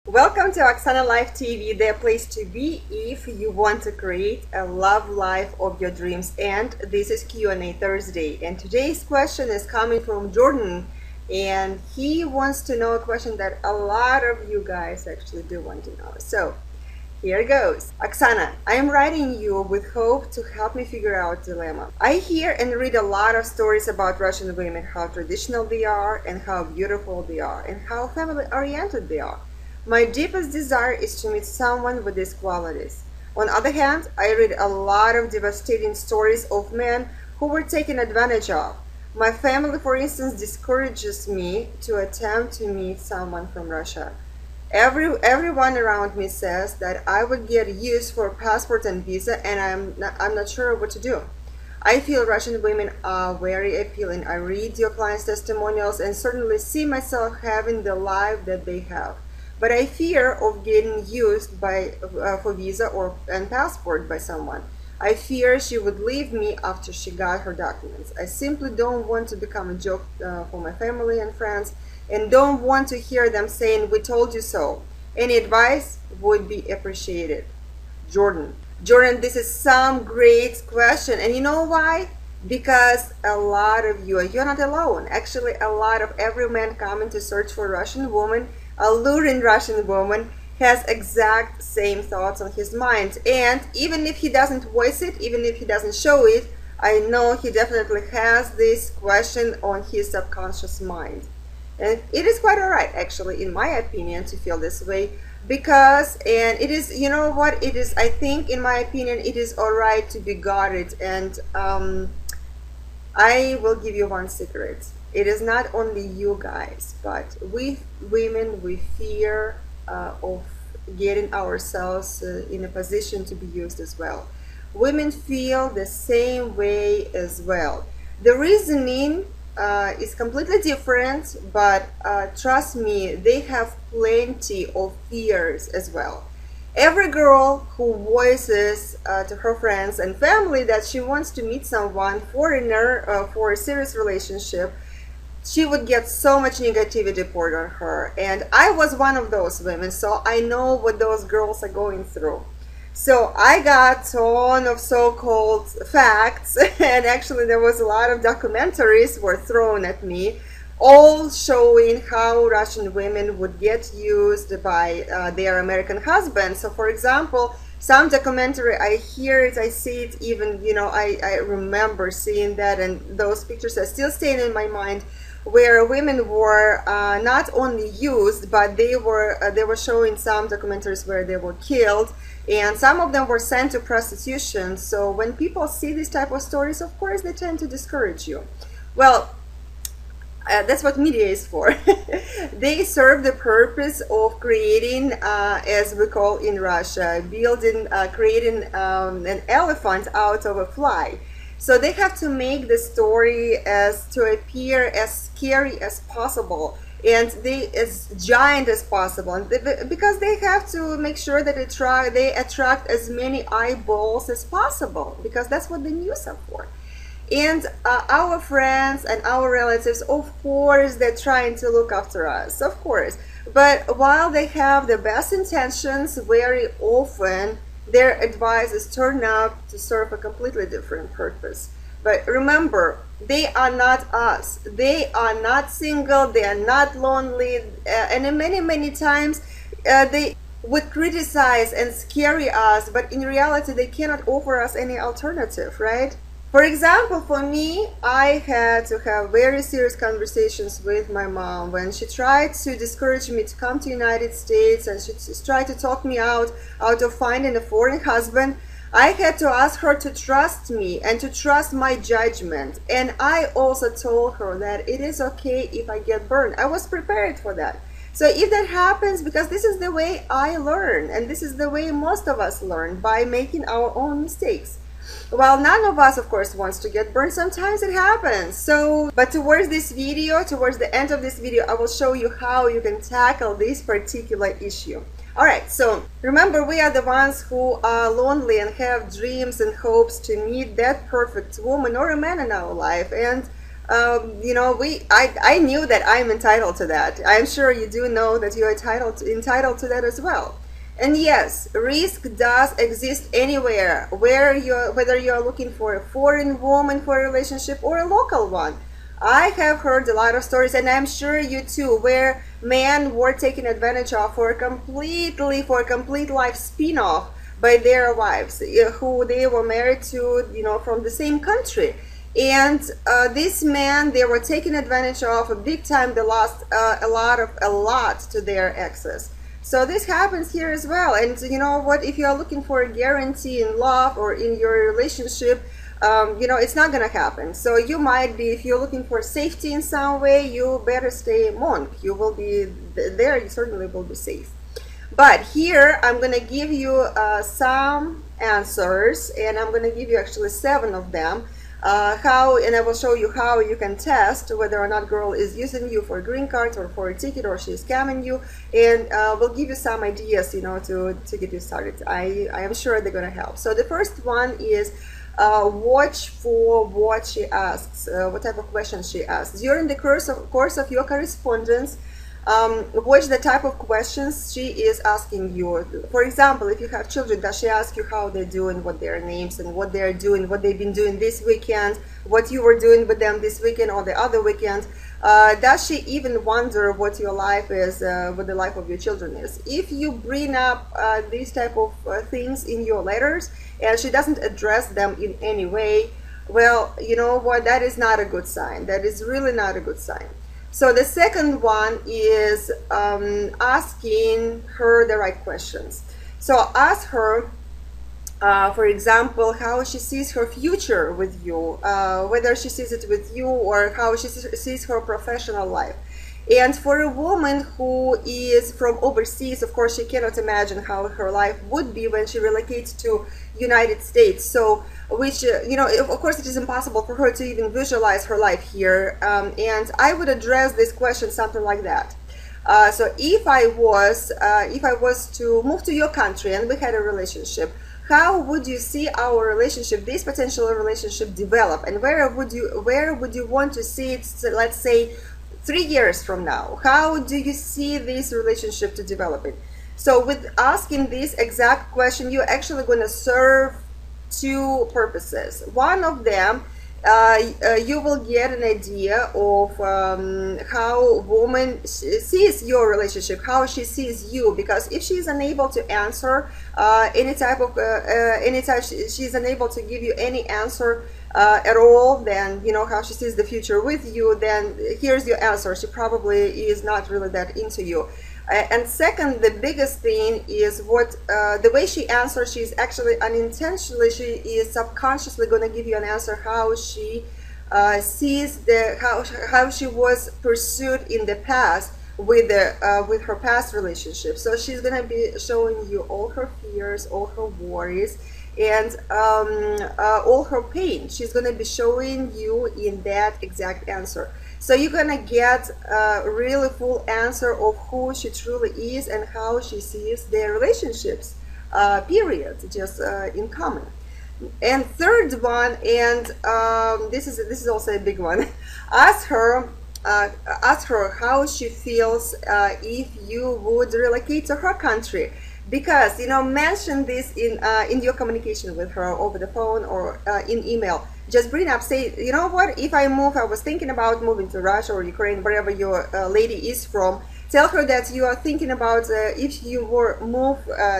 Welcome to Oksana Life TV, the place to be if you want to create a love life of your dreams. And this is Q&A Thursday. And today's question is coming from Jordan. And he wants to know a question that a lot of you guys actually do want to know. So here it goes. Oksana, I am writing you with hope to help me figure out dilemma. I hear and read a lot of stories about Russian women, how traditional they are and how beautiful they are and how family oriented they are. My deepest desire is to meet someone with these qualities. On the other hand, I read a lot of devastating stories of men who were taken advantage of. My family, for instance, discourages me to attempt to meet someone from Russia. Everyone around me says that I would get used for passport and visa, and I'm not sure what to do. I feel Russian women are very appealing. I read your clients' testimonials and certainly see myself having the life that they have. But I fear of getting used for visa and passport by someone. I fear she would leave me after she got her documents. I simply don't want to become a joke for my family and friends, and don't want to hear them saying, "We told you so." Any advice would be appreciated. Jordan, this is some great question, and you know why? Because a lot of you're not alone. Actually, a lot of every man coming to search for Russian woman, alluring Russian woman, has exact same thoughts on his mind. And even if he doesn't voice it, even if he doesn't show it, I know he definitely has this question on his subconscious mind. And it is quite alright, actually, in my opinion, to feel this way, because, and it is, you know what, it is, I think, in my opinion, it is alright to be guarded. And I will give you one secret. It is not only you guys, but we women, we fear of getting ourselves in a position to be used as well. Women feel the same way as well. The reasoning is completely different, but trust me, they have plenty of fears as well. Every girl who voices to her friends and family that she wants to meet someone foreigner for a serious relationship, she would get so much negativity poured on her. And I was one of those women, so I know what those girls are going through. So I got a ton of so-called facts, and actually there was a lot of documentaries were thrown at me, all showing how Russian women would get used by their American husbands. So for example, some documentary, I hear it, I see it, even, you know, I remember seeing that, and those pictures are still staying in my mind, where women were not only used, but they were showing some documentaries where they were killed, and some of them were sent to prostitution. So when people see these type of stories, of course they tend to discourage you. Well, that's what media is for. They serve the purpose of creating, as we call in Russia, creating an elephant out of a fly. So they have to make the story to appear as scary as possible, and as giant as possible, and because they have to make sure that they attract as many eyeballs as possible, because that's what the news are for. And our friends and our relatives, of course, they're trying to look after us, of course, but while they have the best intentions, very often their advices turn out to serve a completely different purpose. But remember, they are not us. They are not single, they are not lonely, and many times they would criticize and scare us, but in reality they cannot offer us any alternative, right? For example, for me, I had to have very serious conversations with my mom when she tried to discourage me to come to the United States, and she tried to talk me out of finding a foreign husband. I had to ask her to trust me and to trust my judgment. And I also told her that it is okay if I get burned. I was prepared for that. So if that happens, because this is the way I learn, and this is the way most of us learn, by making our own mistakes. Well, none of us, of course, wants to get burned. Sometimes it happens. So, but towards the end of this video, I will show you how you can tackle this particular issue. Alright, so remember, we are the ones who are lonely and have dreams and hopes to meet that perfect woman or a man in our life. And You know, I knew that I'm entitled to that. I'm sure you do know that you're entitled to that as well. And yes, risk does exist anywhere, whether you're looking for a foreign woman for a relationship or a local one. I have heard a lot of stories, and I'm sure you too, where men were taken advantage of for a complete life spin-off by their wives, who they were married to, you know, from the same country. And these men, they were taken advantage of big time. They lost a lot to their exes. So this happens here as well. And you know what? If you are looking for a guarantee in love or in your relationship, you know, it's not going to happen. So you might be, if you're looking for safety in some way, you better stay monk. You will be there. You certainly will be safe. But here I'm going to give you some answers, and I'm going to give you actually 7 of them. And I will show you how you can test whether or not girl is using you for a green card or for a ticket, or she's scamming you, and we'll give you some ideas, you know, to get you started. I am sure they're going to help. So the first one is watch for what she asks, what type of questions she asks. During the course of your correspondence, watch the type of questions she is asking you. For example, if you have children, does she ask you how they're doing, what their names, and what they're doing, what they've been doing this weekend, what you were doing with them this weekend or the other weekend? Does she even wonder what your life is, what the life of your children is? If you bring up these type of things in your letters and she doesn't address them in any way, well, you know what, that is not a good sign. That is really not a good sign. So the second one is asking her the right questions. So ask her, for example, how she sees her future with you, whether she sees it with you or how she sees her professional life. And for a woman who is from overseas, of course, she cannot imagine how her life would be when she relocates to United States. So, which, you know, of course, it is impossible for her to even visualize her life here. And I would address this question something like that. So if I was to move to your country and we had a relationship, how would you see our relationship, this potential relationship, develop, and where would you want to see it? So let's say 3 years from now. How do you see this relationship to develop it? So with asking this exact question, you're actually going to serve 2 purposes. One of them, you will get an idea of how a woman sees your relationship, how she sees you. Because if she's unable to answer she's unable to give you any answer at all, then you know how she sees the future with you, then here's your answer. She probably is not really that into you. And second, the biggest thing is the way she answers. She's actually unintentionally, she is subconsciously going to give you an answer how she sees how she was pursued in the past with her past relationship. So she's going to be showing you all her fears, all her worries, and all her pain. She's going to be showing you in that exact answer. So you're going to get a really full answer of who she truly is and how she sees their relationships, period, just in common. And third one, and this is also a big one, ask her how she feels if you would relocate to her country. Because, you know, mention this in your communication with her over the phone or in email. Just bring up, say, you know what, if I move, I was thinking about moving to Russia or Ukraine, wherever your lady is from. Tell her that you are thinking about if you were move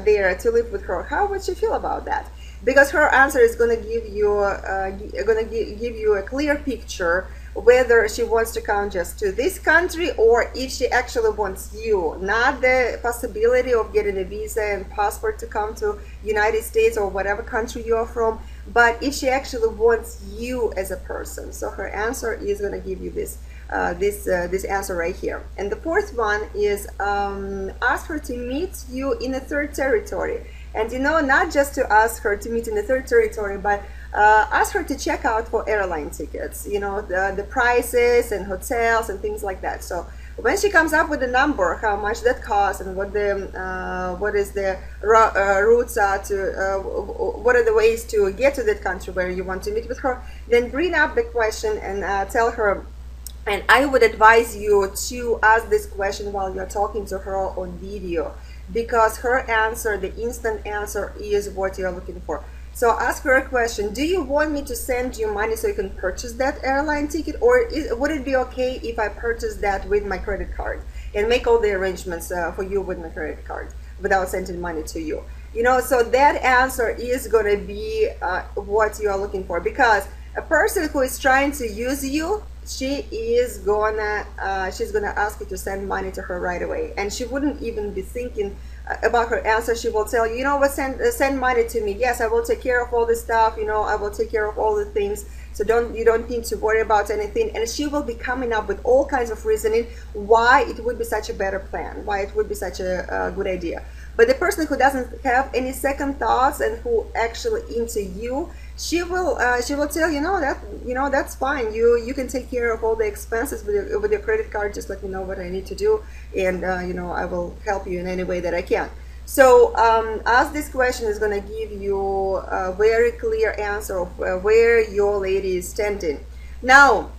there to live with her, how would she feel about that? Because her answer is going to give you a clear picture whether she wants to come just to this country or if she actually wants you. Not the possibility of getting a visa and passport to come to United States or whatever country you are from, but if she actually wants you as a person. So her answer is going to give you this answer right here. And the fourth one is ask her to meet you in a third territory. And you know, not just to ask her to meet in a third territory, but ask her to check out for airline tickets, you know, the prices and hotels and things like that. So When she comes up with a number, how much that costs, and what is the routes are to, what are the ways to get to that country where you want to meet with her, then bring up the question and tell her. And I would advise you to ask this question while you're talking to her on video, because her answer, the instant answer, is what you're looking for. So ask her a question: do you want me to send you money so you can purchase that airline ticket, or would it be okay if I purchase that with my credit card and make all the arrangements for you with my credit card without sending money to you? You know, so that answer is going to be what you are looking for, because a person who is trying to use you, she's gonna ask you to send money to her right away, and she wouldn't even be thinking about her answer. She will tell you, you know what, send money to me. Yes, I will take care of all the stuff. You know, I will take care of all the things. So you don't need to worry about anything. And she will be coming up with all kinds of reasoning why it would be such a better plan, why it would be such a good idea. But the person who doesn't have any second thoughts and who actually into you, she will tell you, no, that's fine. You can take care of all the expenses with your credit card. Just let me know what I need to do, and you know, I will help you in any way that I can. So ask this question is going to give you a very clear answer of where your lady is standing. Now,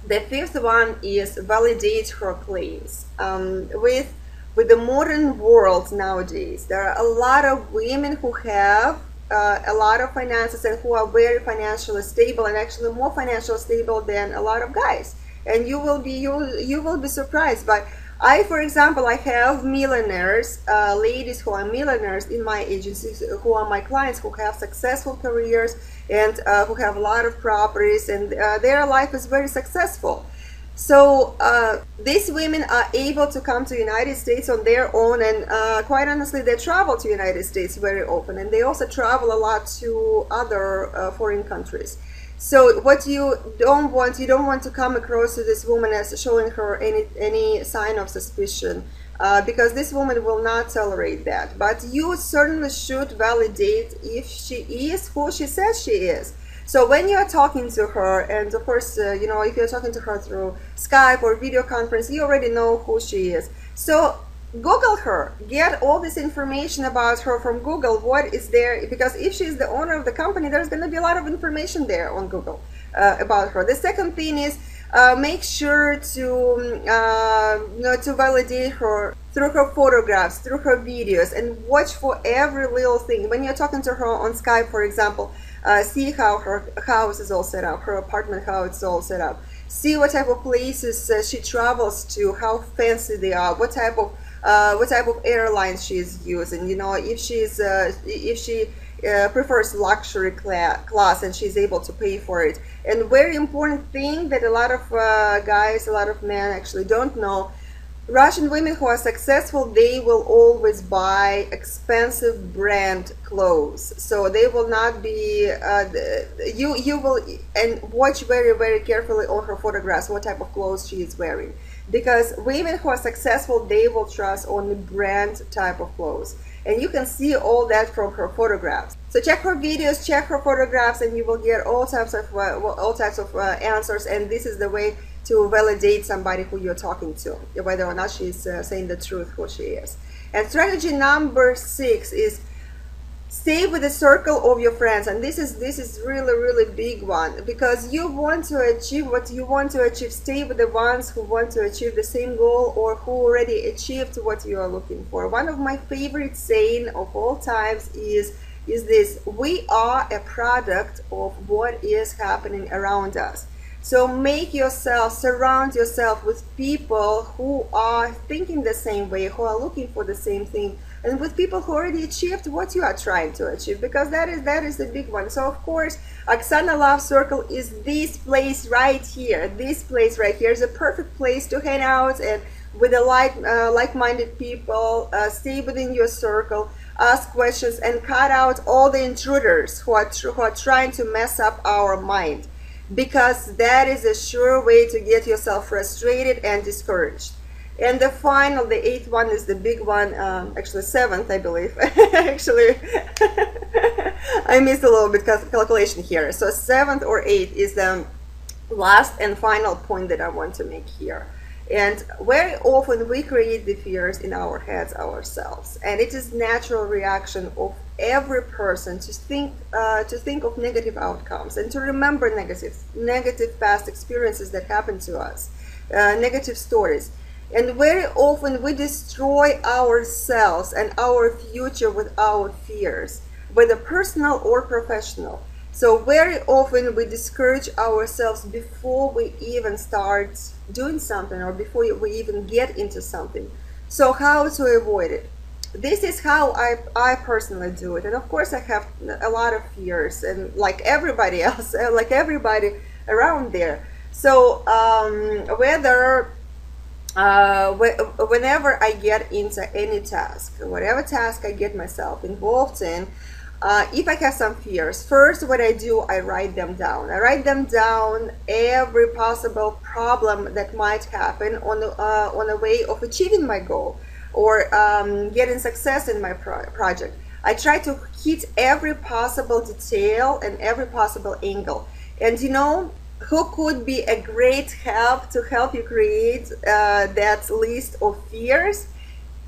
the fifth one is validate her claims. With the modern world nowadays, there are a lot of women who have a lot of finances and who are very financially stable, and actually more financially stable than a lot of guys. And you will be surprised. But for example, I have millionaires, ladies who are millionaires in my agencies, who are my clients, who have successful careers and who have a lot of properties, and their life is very successful. So these women are able to come to the United States on their own, and quite honestly, they travel to the United States very often, and they also travel a lot to other foreign countries. So what you don't want to come across to this woman as showing her any sign of suspicion, because this woman will not tolerate that. But you certainly should validate if she is who she says she is. So when you're talking to her, and of course, you know, if you're talking to her through Skype or video conference, you already know who she is. So Google her, get all this information about her from Google. What is there? Because if she's the owner of the company, there's going to be a lot of information there on Google about her. The second thing is make sure to to validate her through her photographs, through her videos, and watch for every little thing. When you're talking to her on Skype, for example, see how her house is all set up, her apartment, how it's all set up. See what type of places she travels to, how fancy they are, what type of airlines she's using. You know, if she prefers luxury class and she's able to pay for it. And very important thing that a lot of guys, a lot of men actually don't know: Russian women who are successful, they will always buy expensive brand clothes. So they will not be you will, and watch very carefully on her photographs what type of clothes she is wearing, because women who are successful, they will trust only brand type of clothes, and you can see all that from her photographs. So check her videos, check her photographs, and you will get all types of answers. And this is the way to validate somebody who you're talking to, whether or not she's saying the truth, who she is. And strategy number 6 is stay with the circle of your friends. And this is really big one, because you want to achieve what you want to achieve. Stay with the ones who want to achieve the same goal, or who already achieved what you are looking for. One of my favorite saying of all times is this: we are a product of what is happening around us. So surround yourself with people who are thinking the same way, who are looking for the same thing, and with people who already achieved what you are trying to achieve, because that is the big one. So of course, Oksana Love Circle is this place right here. This place right here is a perfect place to hang out and with the like-minded people. Stay within your circle, ask questions, and cut out all the intruders who are trying to mess up our mind, because that is a sure way to get yourself frustrated and discouraged. And the 8th one is the big one, actually 7th, I believe. Actually, I missed a little bit calculation here. So 7th or 8th is the last and final point that I want to make here. And very often we create the fears in our heads ourselves, and it is natural reaction of every person to think of negative outcomes and to remember negative past experiences that happened to us, negative stories. And very often we destroy ourselves and our future with our fears, whether personal or professional. So very often we discourage ourselves before we even start doing something or before we even get into something. So how to avoid it? This is how I personally do it. And of course I have a lot of fears, and like everybody else, like everybody around there. So whenever I get into any task, whatever task I get myself involved in, if I have some fears, first what I do, I write them down. I write them down, every possible problem that might happen on a way of achieving my goal or getting success in my project. I try to hit every possible detail and every possible angle. And you know who could be a great help to help you create that list of fears?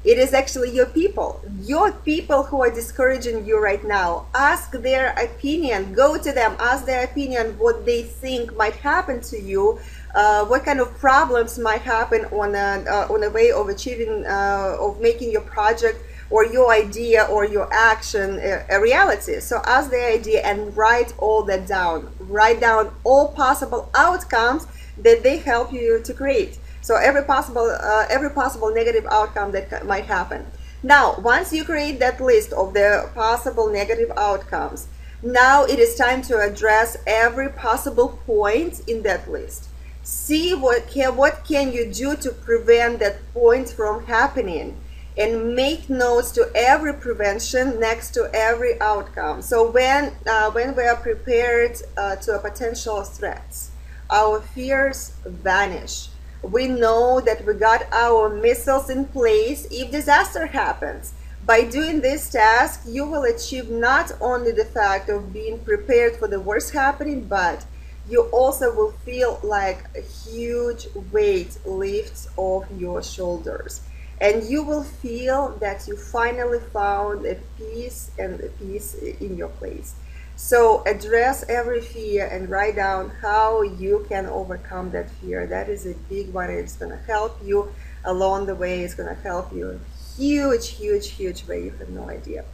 It is actually your people who are discouraging you right now. Ask their opinion, go to them, ask their opinion, what they think might happen to you, what kind of problems might happen on a way of achieving, of making your project or your idea or your action a reality. So ask their idea and write all that down. Write down all possible outcomes that they help you to create. So every possible negative outcome that might happen. Now, once you create that list of the possible negative outcomes, now it is time to address every possible point in that list. See what can you do to prevent that point from happening, and make notes to every prevention next to every outcome. So when we are prepared to a potential threats, our fears vanish. We know that we got our missiles in place if disaster happens. By doing this task, you will achieve not only the fact of being prepared for the worst happening, but you also will feel like a huge weight lifts off your shoulders. And you will feel that you finally found a peace in your place. So address every fear and write down how you can overcome that fear. That is a big one. It's going to help you along the way. It's going to help you in huge way. You have no idea.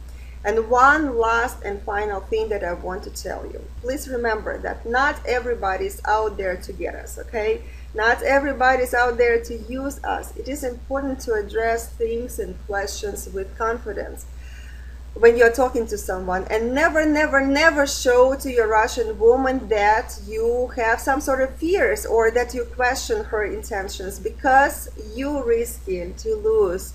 And one last and final thing that I want to tell you. Please remember that not everybody is out there to get us, okay? Not everybody is out there to use us. It is important to address things and questions with confidence when you're talking to someone, and never show to your Russian woman that you have some sort of fears or that you question her intentions, because you risking to lose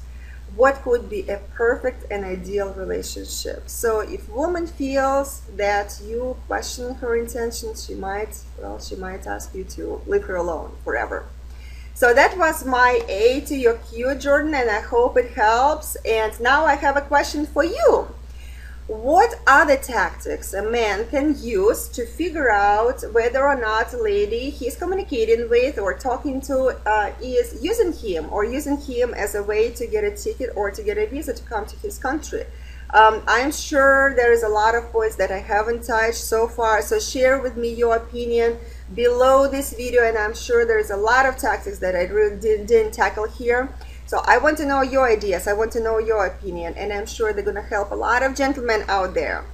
what could be a perfect and ideal relationship. So if woman feels that you question her intentions, she might ask you to leave her alone forever. So that was my A to your Q, Jordan, and I hope it helps. And now I have a question for you. What other tactics a man can use to figure out whether or not a lady he's communicating with or talking to is using him as a way to get a ticket or to get a visa to come to his country? I'm sure there is a lot of points that I haven't touched so far, so share with me your opinion below this video, and I'm sure there's a lot of tactics that I really didn't tackle here. So I want to know your ideas, I want to know your opinion, and I'm sure they're gonna help a lot of gentlemen out there.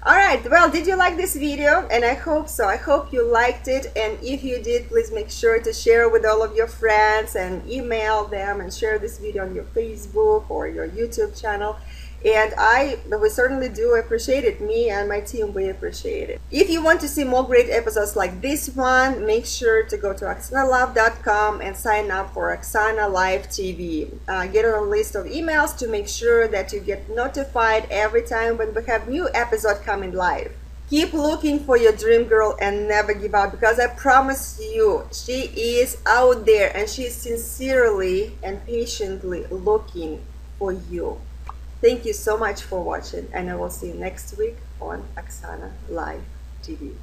Alright, well, did you like this video? And I hope so. I hope you liked it, and if you did, please make sure to share with all of your friends and email them and share this video on your Facebook or your YouTube channel. And we certainly do appreciate it. Me and my team, we appreciate it. If you want to see more great episodes like this one, make sure to go to OksanaLove.com and sign up for Oksana Live TV. Get on a list of emails to make sure that you get notified every time when we have new episodes coming live. Keep looking for your dream girl and never give up, because I promise you, she is out there and she is sincerely and patiently looking for you. Thank you so much for watching, and I will see you next week on Oksana Live TV.